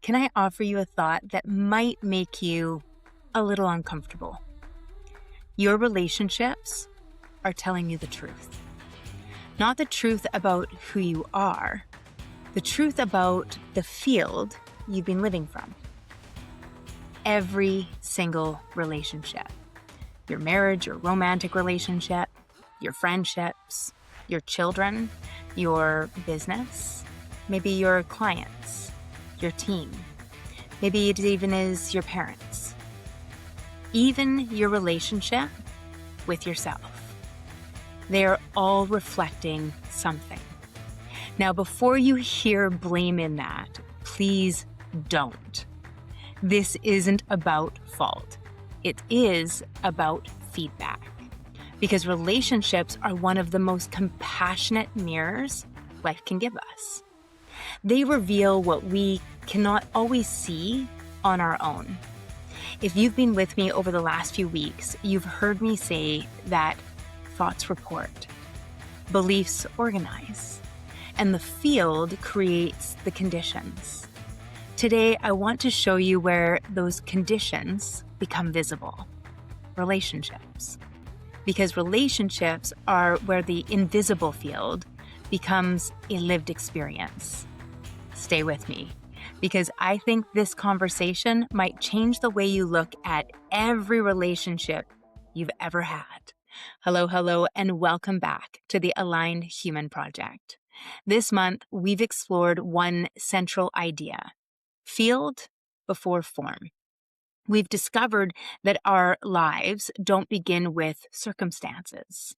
can I offer you a thought that might make you a little uncomfortable? Your relationships are telling you the truth. Not the truth about who you are, the truth about the field you've been living from. Every single relationship, your marriage, your romantic relationship, your friendships, your children, your business, maybe your clients, your team, maybe it even is your parents, even your relationship with yourself. They are all reflecting something. Now, before you hear blame in that, please don't. This isn't about fault. It is about feedback. Because relationships are one of the most compassionate mirrors life can give us. They reveal what we cannot always see on our own. If you've been with me over the last few weeks, you've heard me say that thoughts report, beliefs organize, and the field creates the conditions. Today, I want to show you where those conditions become visible. Relationships. Because relationships are where the invisible field becomes a lived experience. Stay with me, because I think this conversation might change the way you look at every relationship you've ever had. Hello, and welcome back to the Aligned Human Project. This month, we've explored one central idea: field before form. We've discovered that our lives don't begin with circumstances.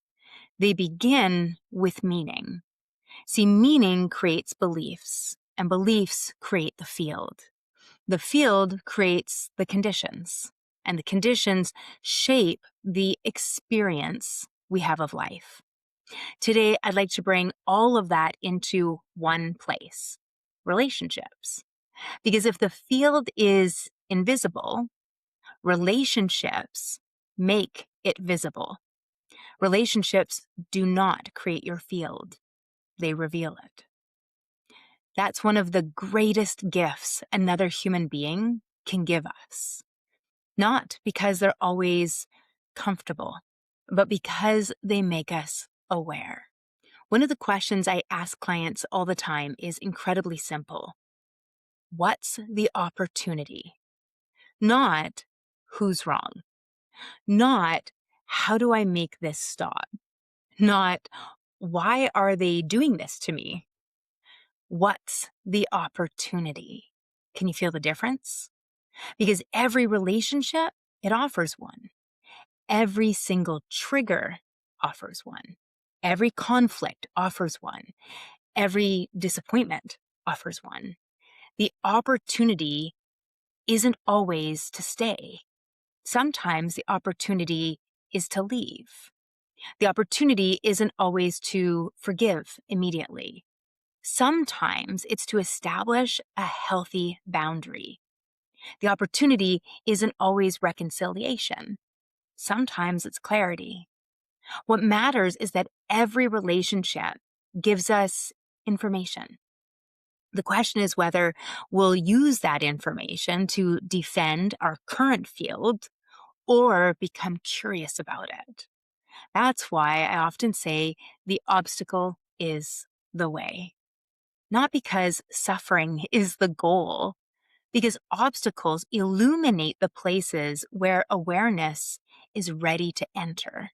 They begin with meaning. See, meaning creates beliefs, and beliefs create the field. The field creates the conditions, and the conditions shape the experience we have of life. Today, I'd like to bring all of that into one place: relationships. Because if the field is invisible, relationships make it visible. Relationships do not create your field. They reveal it. That's one of the greatest gifts another human being can give us. Not because they're always comfortable, but because they make us aware. One of the questions I ask clients all the time is incredibly simple. What's the opportunity? Not who's wrong. Not how do I make this stop? Not why are they doing this to me? What's the opportunity? Can you feel the difference? Because every relationship, it offers one. Every single trigger offers one. Every conflict offers one. Every disappointment offers one. The opportunity isn't always to stay. Sometimes the opportunity is to leave. The opportunity isn't always to forgive immediately. Sometimes it's to establish a healthy boundary. The opportunity isn't always reconciliation. Sometimes it's clarity. What matters is that every relationship gives us information. The question is whether we'll use that information to defend our current field or become curious about it. That's why I often say the obstacle is the way. Not because suffering is the goal, because obstacles illuminate the places where awareness is ready to enter.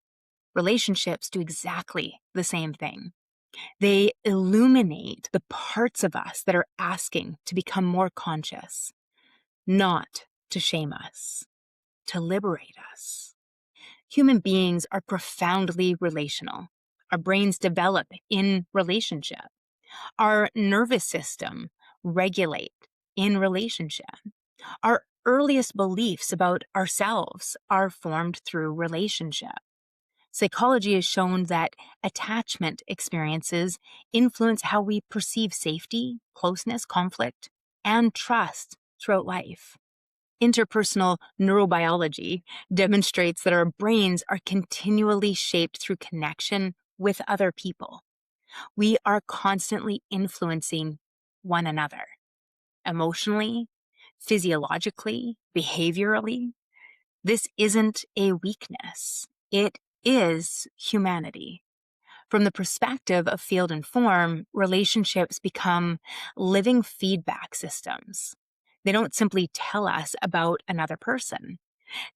Relationships do exactly the same thing. They illuminate the parts of us that are asking to become more conscious, not to shame us, to liberate us. Human beings are profoundly relational. Our brains develop in relationship. Our nervous system regulate in relationship. Our earliest beliefs about ourselves are formed through relationship. Psychology has shown that attachment experiences influence how we perceive safety, closeness, conflict, and trust throughout life. Interpersonal neurobiology demonstrates that our brains are continually shaped through connection with other people. We are constantly influencing one another, emotionally, physiologically, behaviorally, this isn't a weakness. It is humanity. From the perspective of field and form, relationships become living feedback systems. They don't simply tell us about another person.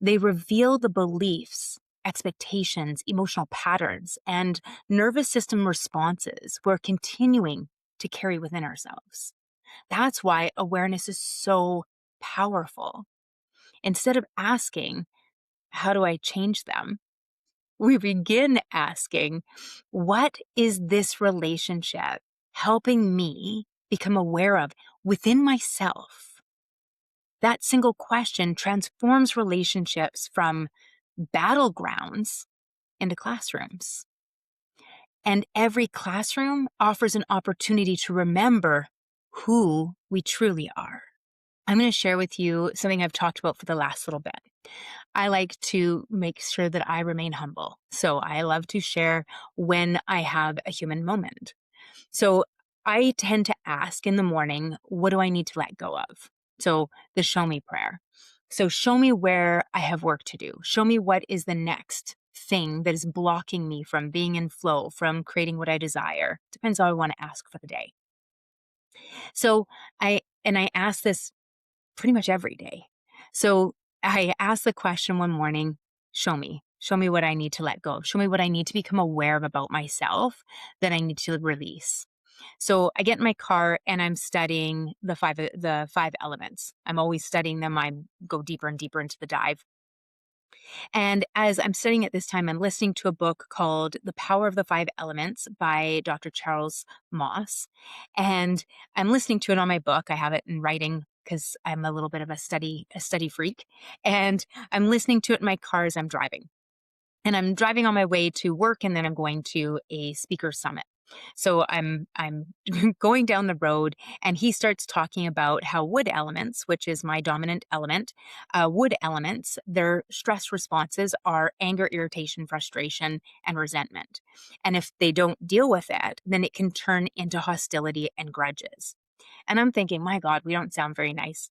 They reveal the beliefs, expectations, emotional patterns, and nervous system responses we're continuing to carry within ourselves. That's why awareness is so powerful. Instead of asking, how do I change them? We begin asking, what is this relationship helping me become aware of within myself? That single question transforms relationships from battlegrounds into classrooms. And every classroom offers an opportunity to remember who we truly are. I'm going to share with you something I've talked about for the last little bit. I like to make sure that I remain humble. So I love to share when I have a human moment. So I tend to ask in the morning, what do I need to let go of? So the show me prayer. So show me where I have work to do. Show me what is the next thing that is blocking me from being in flow, from creating what I desire. Depends how I want to ask for the day. So I ask this pretty much every day. So I asked the question one morning, show me what I need to let go. Show me what I need to become aware of about myself that I need to release. So I get in my car and I'm studying the five elements. I'm always studying them. I go deeper and deeper into the dive. And as I'm studying at this time, I'm listening to a book called The Power of the Five Elements by Dr. Charles Moss. And I'm listening to it on my book. I have it in writing because I'm a little bit of a study freak. And I'm listening to it in my car as I'm driving. And I'm driving on my way to work, and then I'm going to a speaker summit. So I'm going down the road, and he starts talking about how wood elements, which is my dominant element, wood elements, their stress responses are anger, irritation, frustration, and resentment. And if they don't deal with it, then it can turn into hostility and grudges. And I'm thinking, my God, we don't sound very nice.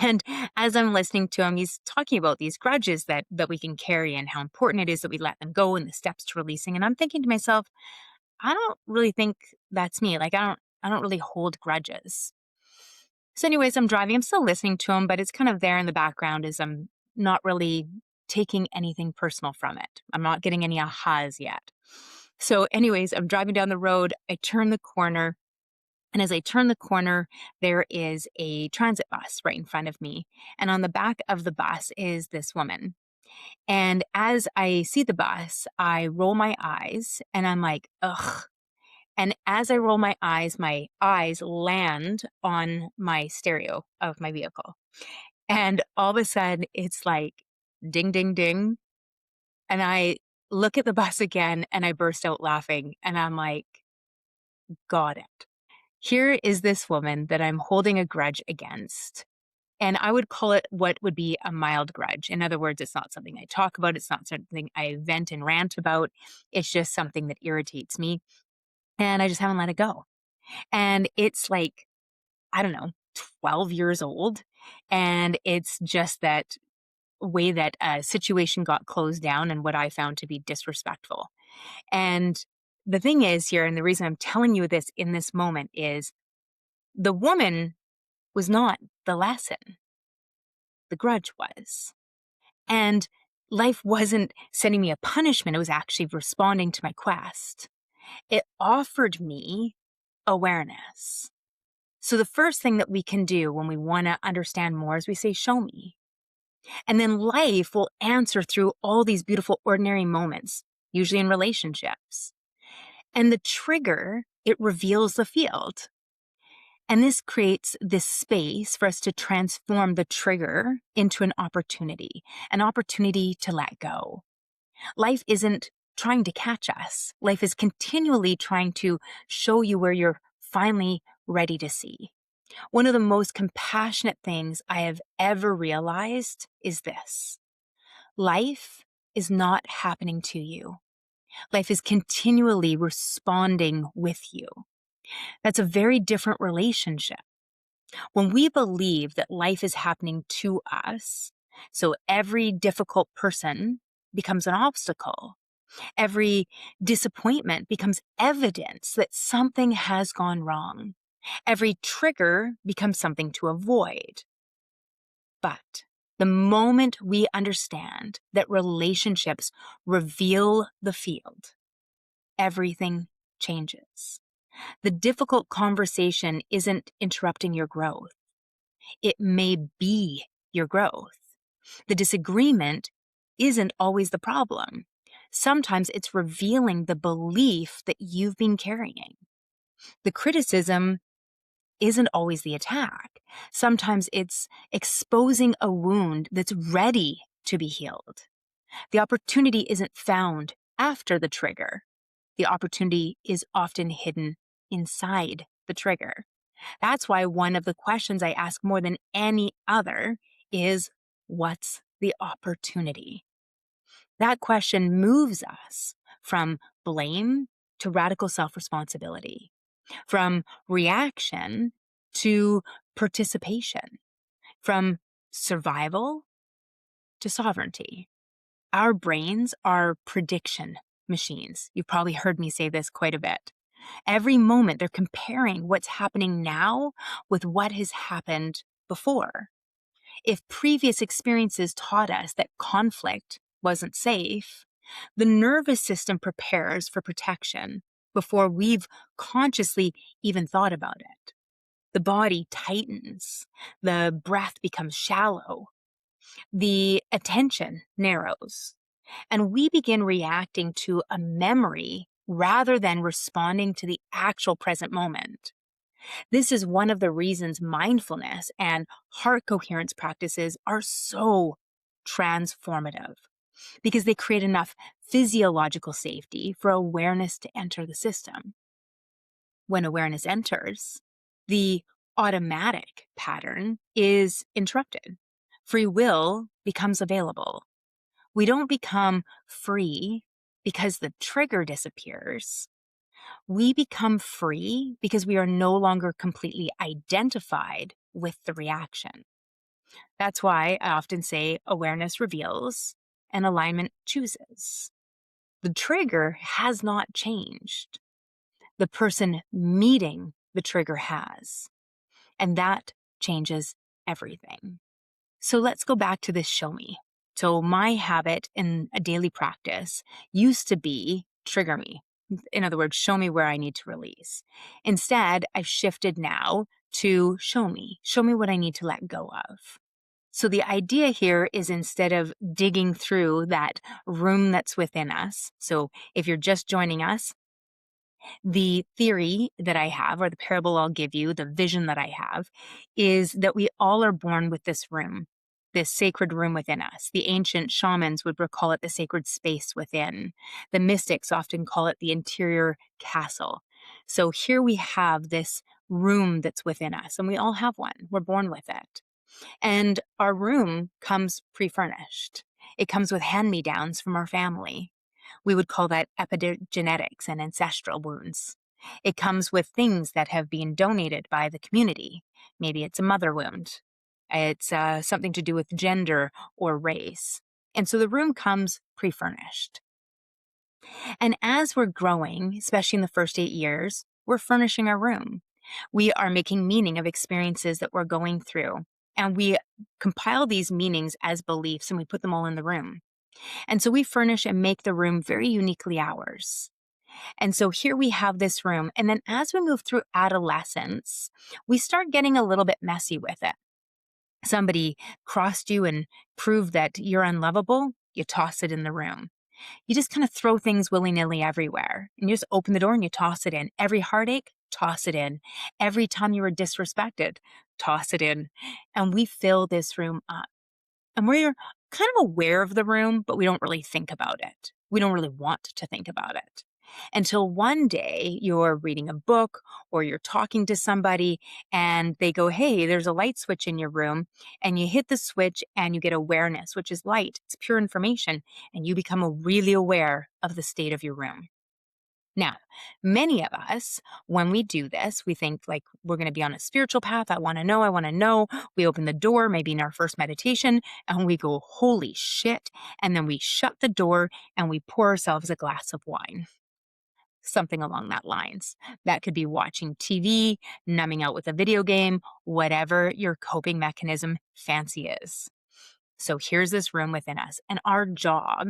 And as I'm listening to him, he's talking about these grudges that we can carry and how important it is that we let them go and the steps to releasing. And I'm thinking to myself, I don't really think that's me. Like I don't really hold grudges. So anyways, I'm driving, I'm still listening to him, but it's kind of there in the background as I'm not really taking anything personal from it. I'm not getting any ahas yet. So anyways, I'm driving down the road, I turn the corner, and as I turn the corner, there is a transit bus right in front of me. And on the back of the bus is this woman. And as I see the bus, I roll my eyes and I'm like, ugh. And as I roll my eyes land on my stereo of my vehicle. And all of a sudden, it's like ding, ding, ding. And I look at the bus again and I burst out laughing. And I'm like, got it. Here is this woman that I'm holding a grudge against. And I would call it what would be a mild grudge. In other words, it's not something I talk about. It's not something I vent and rant about. It's just something that irritates me. And I just haven't let it go. And it's like, I don't know, 12 years old. And it's just that way that a situation got closed down and what I found to be disrespectful. And the thing is here, and the reason I'm telling you this in this moment is the woman was not the lesson. The grudge was. And life wasn't sending me a punishment. It was actually responding to my quest. It offered me awareness. So the first thing that we can do when we want to understand more is we say, show me. And then life will answer through all these beautiful ordinary moments, usually in relationships. And the trigger, it reveals the field. And this creates this space for us to transform the trigger into an opportunity to let go. Life isn't trying to catch us. Life is continually trying to show you where you're finally ready to see. One of the most compassionate things I have ever realized is this. Life is not happening to you. Life is continually responding with you. That's a very different relationship. When we believe that life is happening to us, so every difficult person becomes an obstacle, every disappointment becomes evidence that something has gone wrong, every trigger becomes something to avoid. But the moment we understand that relationships reveal the field, everything changes. The difficult conversation isn't interrupting your growth. It may be your growth. The disagreement isn't always the problem. Sometimes it's revealing the belief that you've been carrying. The criticism isn't always the attack. Sometimes it's exposing a wound that's ready to be healed. The opportunity isn't found after the trigger. The opportunity is often hidden inside the trigger. That's why one of the questions I ask more than any other is, what's the opportunity? That question moves us from blame to radical self-responsibility, from reaction to participation, from survival to sovereignty. Our brains are prediction machines. You've probably heard me say this quite a bit. Every moment they're comparing what's happening now with what has happened before. If previous experiences taught us that conflict wasn't safe, the nervous system prepares for protection before we've consciously even thought about it. The body tightens, the breath becomes shallow, the attention narrows, and we begin reacting to a memory rather than responding to the actual present moment. This is one of the reasons mindfulness and heart coherence practices are so transformative, because they create enough physiological safety for awareness to enter the system. When awareness enters, the automatic pattern is interrupted. Free will becomes available. We don't become free because the trigger disappears. We become free because we are no longer completely identified with the reaction. That's why I often say awareness reveals and alignment chooses. The trigger has not changed. The person meeting the trigger has. And that changes everything. So let's go back to this show me. So my habit in a daily practice used to be trigger me. In other words, show me where I need to release. Instead, I've shifted now to show me what I need to let go of. So the idea here is, instead of digging through that room that's within us, so if you're just joining us, the theory that I have, or the parable I'll give you, the vision that I have, is that we all are born with this room, this sacred room within us. The ancient shamans would call it the sacred space within. The mystics often call it the interior castle. So here we have this room that's within us, and we all have one. We're born with it. And our room comes pre-furnished. It comes with hand-me-downs from our family. We would call that epigenetics and ancestral wounds. It comes with things that have been donated by the community. Maybe it's a mother wound. It's something to do with gender or race. And so the room comes pre-furnished. And as we're growing, especially in the first 8 years, we're furnishing our room. We are making meaning of experiences that we're going through. And we compile these meanings as beliefs, and we put them all in the room. And so we furnish and make the room very uniquely ours. And so here we have this room. And then as we move through adolescence, we start getting a little bit messy with it. Somebody crossed you and proved that you're unlovable, you toss it in the room. You just kind of throw things willy-nilly everywhere. And you just open the door and you toss it in. Every heartache, toss it in. Every time you were disrespected, toss it in. And we fill this room up. And we're kind of aware of the room, but we don't really think about it. We don't really want to think about it. Until one day you're reading a book or you're talking to somebody and they go, hey, there's a light switch in your room. And you hit the switch and you get awareness, which is light. It's pure information. And you become really aware of the state of your room. Now, many of us, when we do this, we think like we're going to be on a spiritual path. I want to know. I want to know. We open the door, maybe in our first meditation, and we go, holy shit. And then we shut the door and we pour ourselves a glass of wine. Something along that lines. That could be watching TV, numbing out with a video game, whatever your coping mechanism fancy is. So here's this room within us, and our job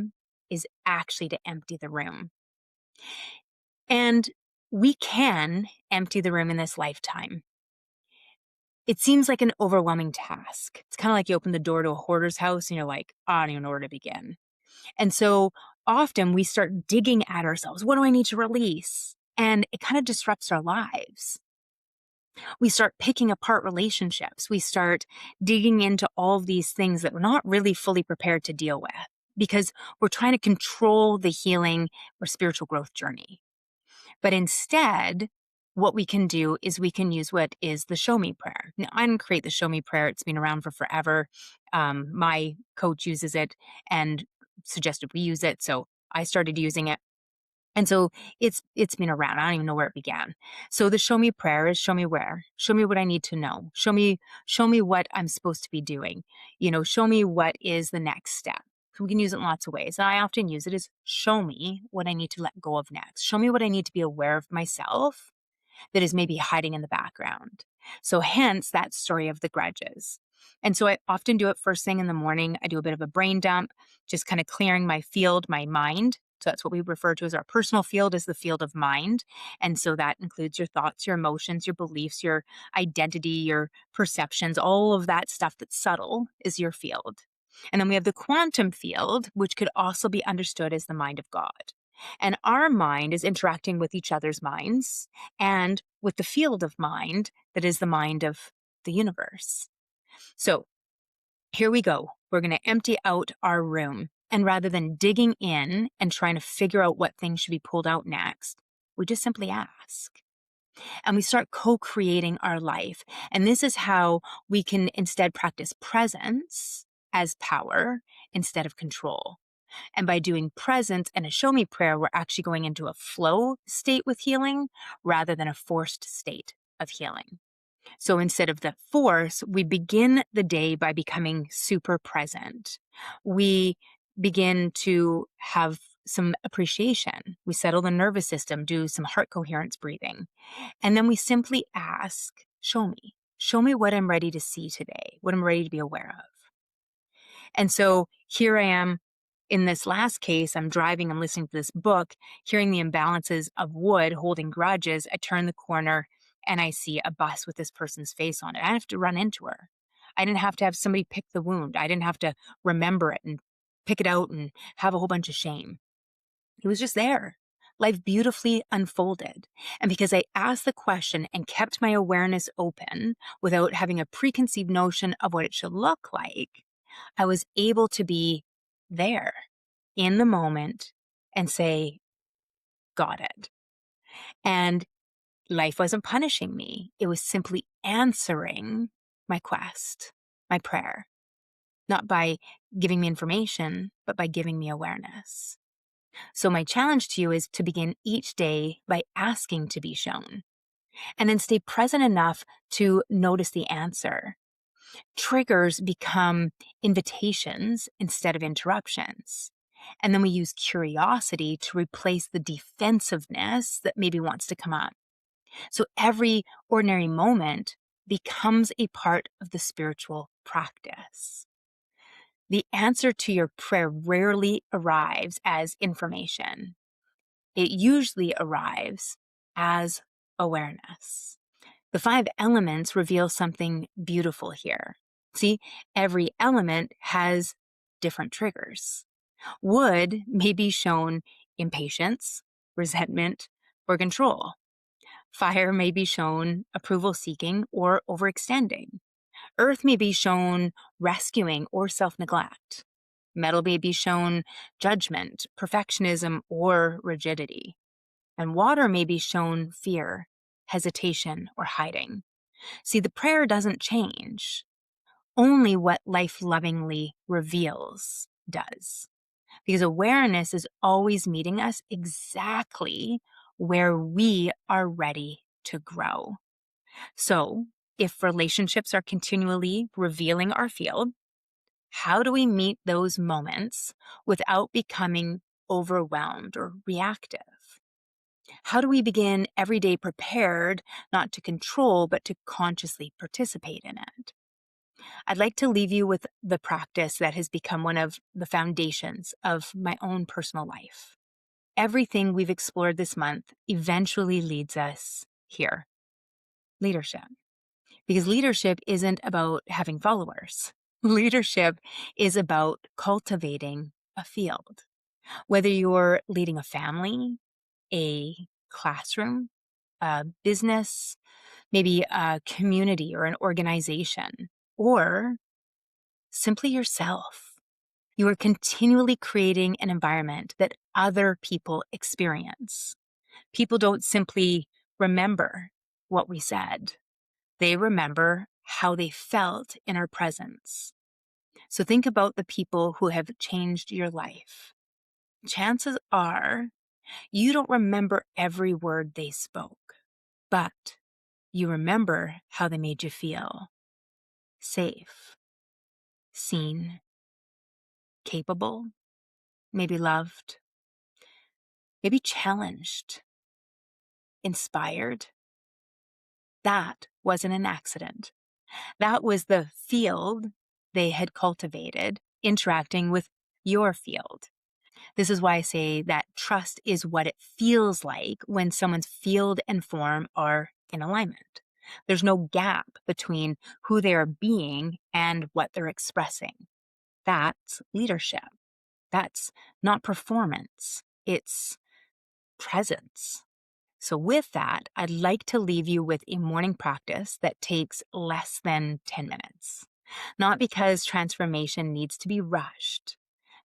is actually to empty the room. And we can empty the room in this lifetime. It seems like an overwhelming task. It's kind of like you open the door to a hoarder's house and you're like, I don't even know where to begin. And so often we start digging at ourselves. What do I need to release? And it kind of disrupts our lives. We start picking apart relationships. We start digging into all of these things that we're not really fully prepared to deal with because we're trying to control the healing or spiritual growth journey. But instead, what we can do is we can use what is the show me prayer. Now, I didn't create the show me prayer. It's been around for forever. My coach uses it and suggested we use it. So I started using it. And so it's been around. I don't even know where it began. So the show me prayer is show me where, show me what I need to know, show me what I'm supposed to be doing, show me what is the next step. So we can use it in lots of ways. And I often use it as show me what I need to let go of next. Show me what I need to be aware of myself that is maybe hiding in the background. So hence that story of the grudges. And so I often do it first thing in the morning. I do a bit of a brain dump, just kind of clearing my field, my mind. So that's what we refer to as our personal field, is the field of mind. And so that includes your thoughts, your emotions, your beliefs, your identity, your perceptions, all of that stuff that's subtle is your field. And then we have the quantum field, which could also be understood as the mind of God. And our mind is interacting with each other's minds and with the field of mind that is the mind of the universe. So here we go. We're going to empty out our room. And rather than digging in and trying to figure out what things should be pulled out next, we just simply ask. And we start co-creating our life. And this is how we can instead practice presence as power instead of control. And by doing presence and a show me prayer, we're actually going into a flow state with healing rather than a forced state of healing. So instead of the force, we begin the day by becoming super present. We begin to have some appreciation. We settle the nervous system, do some heart coherence breathing. And then we simply ask, show me. Show me what I'm ready to see today, what I'm ready to be aware of. And so here I am. In this last case, I'm driving, I'm listening to this book, hearing the imbalances of wood holding grudges. I turn the corner and I see a bus with this person's face on it. I have to run into her. I didn't have to have somebody pick the wound. I didn't have to remember it and pick it out and have a whole bunch of shame. It was just there. Life beautifully unfolded. And because I asked the question and kept my awareness open without having a preconceived notion of what it should look like, I was able to be there in the moment and say, got it. And life wasn't punishing me. It was simply answering my quest, my prayer, not by giving me information, but by giving me awareness. So my challenge to you is to begin each day by asking to be shown, and then stay present enough to notice the answer. Triggers become invitations instead of interruptions. And then we use curiosity to replace the defensiveness that maybe wants to come up. So every ordinary moment becomes a part of the spiritual practice. The answer to your prayer rarely arrives as information. It usually arrives as awareness. The 5 elements reveal something beautiful here. See, every element has different triggers. Wood may be shown impatience, resentment, or control. Fire may be shown approval seeking or overextending. Earth may be shown rescuing or self-neglect. Metal may be shown judgment, perfectionism, or rigidity. And water may be shown fear, hesitation, or hiding. See, the prayer doesn't change. Only what life lovingly reveals does. Because awareness is always meeting us exactly where we are ready to grow. So, if relationships are continually revealing our field, how do we meet those moments without becoming overwhelmed or reactive? How do we begin every day prepared, not to control, but to consciously participate in it? I'd like to leave you with the practice that has become one of the foundations of my own personal life. Everything we've explored this month eventually leads us here: leadership. Because leadership isn't about having followers. Leadership is about cultivating a field. Whether you're leading a family, a classroom, a business, maybe a community or an organization, or simply yourself, you are continually creating an environment that other people experience. People don't simply remember what we said. They remember how they felt in our presence. So think about the people who have changed your life. Chances are you don't remember every word they spoke, but you remember how they made you feel: safe, seen, capable, maybe loved, maybe challenged, inspired. That wasn't an accident. That was the field they had cultivated interacting with your field. This is why I say that trust is what it feels like when someone's field and form are in alignment. There's no gap between who they are being and what they're expressing. That's leadership. That's not performance. It's presence. So with that, I'd like to leave you with a morning practice that takes less than 10 minutes. Not because transformation needs to be rushed,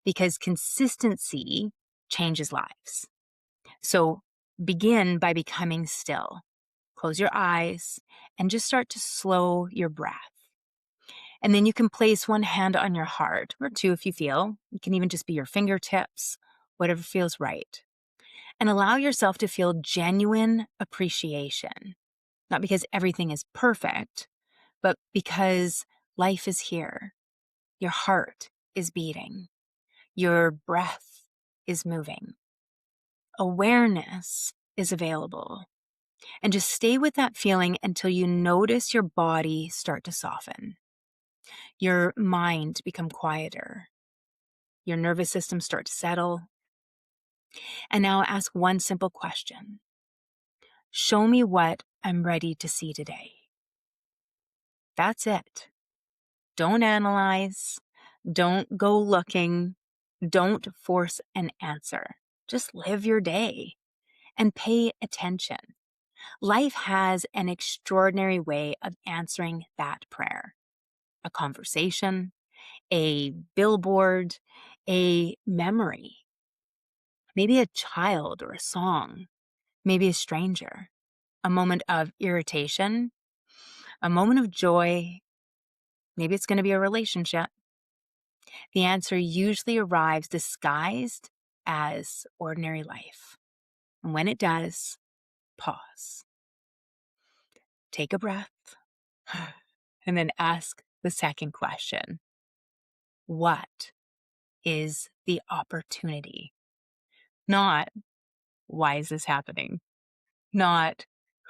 because consistency changes lives. So begin by becoming still. Close your eyes and just start to slow your breath. And then you can place one hand on your heart, or two if you feel. It can even just be your fingertips, whatever feels right. And allow yourself to feel genuine appreciation, not because everything is perfect, but because life is here. Your heart is beating. Your breath is moving. Awareness is available. And just stay with that feeling until you notice your body start to soften, your mind become quieter, your nervous system start to settle. And now ask one simple question. Show me what I'm ready to see today. That's it. Don't analyze. Don't go looking. Don't force an answer. Just live your day and pay attention. Life has an extraordinary way of answering that prayer. A conversation, a billboard, a memory, maybe a child or a song, maybe a stranger, a moment of irritation, a moment of joy. Maybe it's going to be a relationship. The answer usually arrives disguised as ordinary life. And when it does, pause. Take a breath and then ask the second question. What is the opportunity? Not, why is this happening? Not,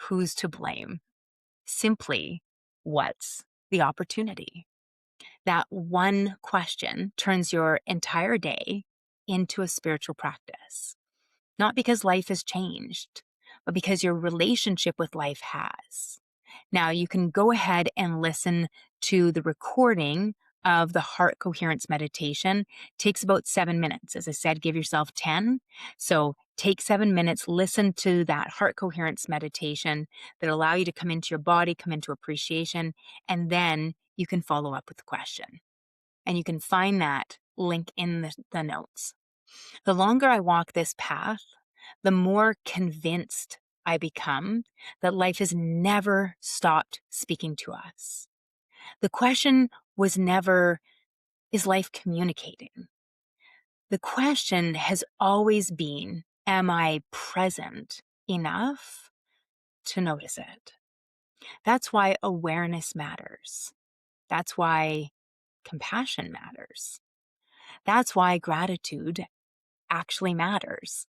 who's to blame? Simply, what's the opportunity? That one question turns your entire day into a spiritual practice. Not because life has changed, but because your relationship with life has. Now, you can go ahead and listen to the recording of the heart coherence meditation. It takes about 7 minutes. As I said, give yourself 10. So take 7 minutes, listen to that heart coherence meditation that allow you to come into your body, come into appreciation, and then you can follow up with the question. And you can find that link in the notes. The longer I walk this path, the more convinced I become that life has never stopped speaking to us. The question was never, is life communicating? The question has always been, am I present enough to notice it. That's why awareness matters. That's why compassion matters. That's why gratitude actually matters.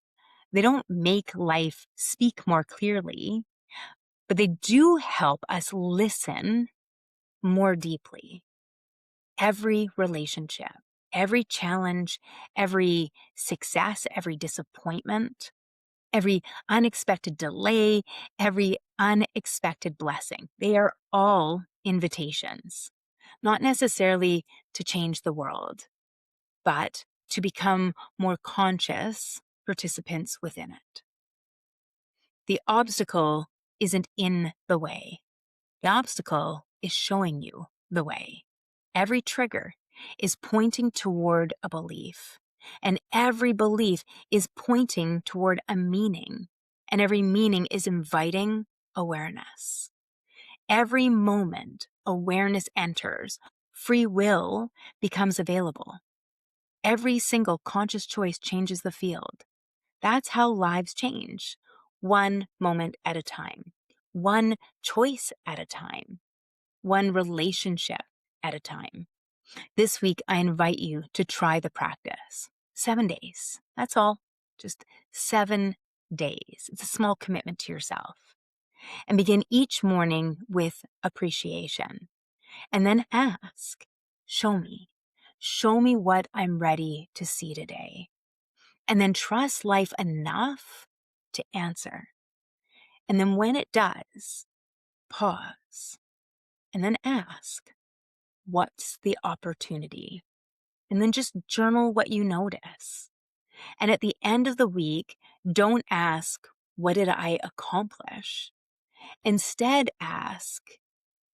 They don't make life speak more clearly, but they do help us listen more deeply. Every relationship, every challenge, every success, every disappointment, every unexpected delay, every unexpected blessing, they are all invitations, not necessarily to change the world, but to become more conscious participants within it. The obstacle isn't in the way. The obstacle is showing you the way. Every trigger is pointing toward a belief, and every belief is pointing toward a meaning, and every meaning is inviting awareness. Every moment awareness enters, free will becomes available. Every single conscious choice changes the field. That's how lives change, one moment at a time, one choice at a time, one relationship at a time. This week, I invite you to try the practice. 7 days. That's all. Just 7 days. It's a small commitment to yourself. And begin each morning with appreciation. And then ask, show me. Show me what I'm ready to see today. And then trust life enough to answer. And then when it does, pause. And then ask, what's the opportunity? And then just journal what you notice. And at the end of the week, don't ask, what did I accomplish? Instead, ask,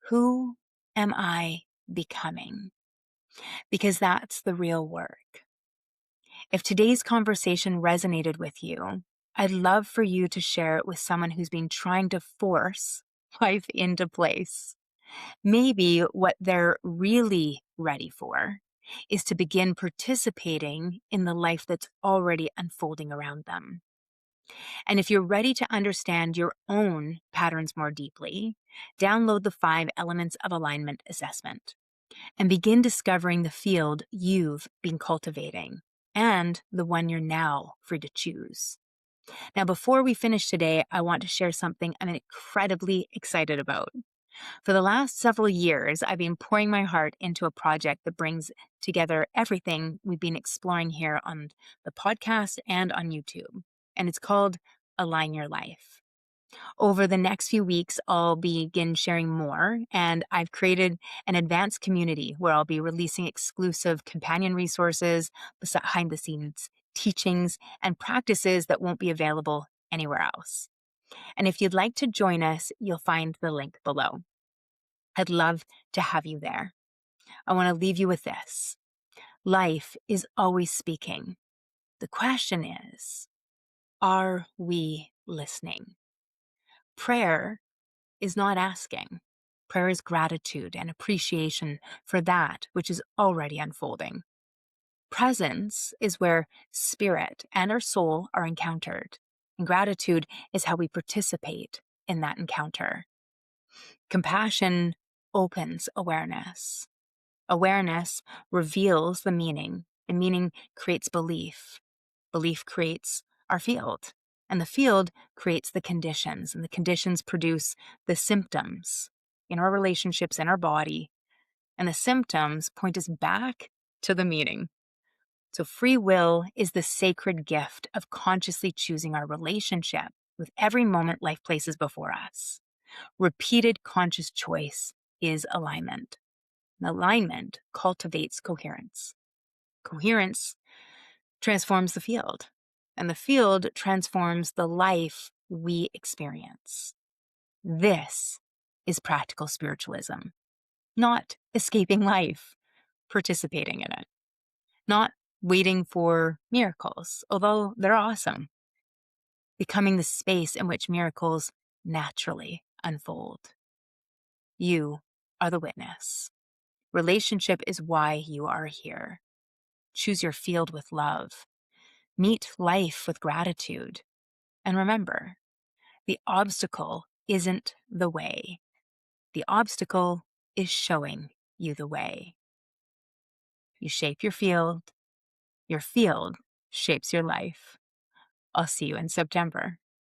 who am I becoming? Because that's the real work. If today's conversation resonated with you, I'd love for you to share it with someone who's been trying to force life into place. Maybe what they're really ready for is to begin participating in the life that's already unfolding around them. And if you're ready to understand your own patterns more deeply, download the 5 Elements of Alignment assessment and begin discovering the field you've been cultivating and the one you're now free to choose. Now, before we finish today, I want to share something I'm incredibly excited about. For the last several years, I've been pouring my heart into a project that brings together everything we've been exploring here on the podcast and on YouTube. And it's called Align Your Life. Over the next few weeks, I'll begin sharing more, and I've created an advanced community where I'll be releasing exclusive companion resources, behind the scenes teachings, and practices that won't be available anywhere else. And if you'd like to join us, you'll find the link below. I'd love to have you there. I want to leave you with this. Life is always speaking. The question is, are we listening? Prayer is not asking. Prayer is gratitude and appreciation for that which is already unfolding. Presence is where spirit and our soul are encountered, and gratitude is how we participate in that encounter. Compassion opens awareness. Awareness reveals the meaning. The meaning creates belief. Belief creates our field. And the field creates the conditions. And the conditions produce the symptoms in our relationships, in our body. And the symptoms point us back to the meaning. So free will is the sacred gift of consciously choosing our relationship with every moment life places before us. Repeated conscious choice is alignment. And alignment cultivates coherence. Coherence transforms the field, and the field transforms the life we experience. This is practical spiritualism, not escaping life, participating in it, not waiting for miracles, although they're awesome, becoming the space in which miracles naturally unfold. You are the witness. Relationship is why you are here. Choose your field with love. Meet life with gratitude. And remember, The obstacle isn't the way. The obstacle is showing you the way. You shape your field shapes your life. I'll see you in September.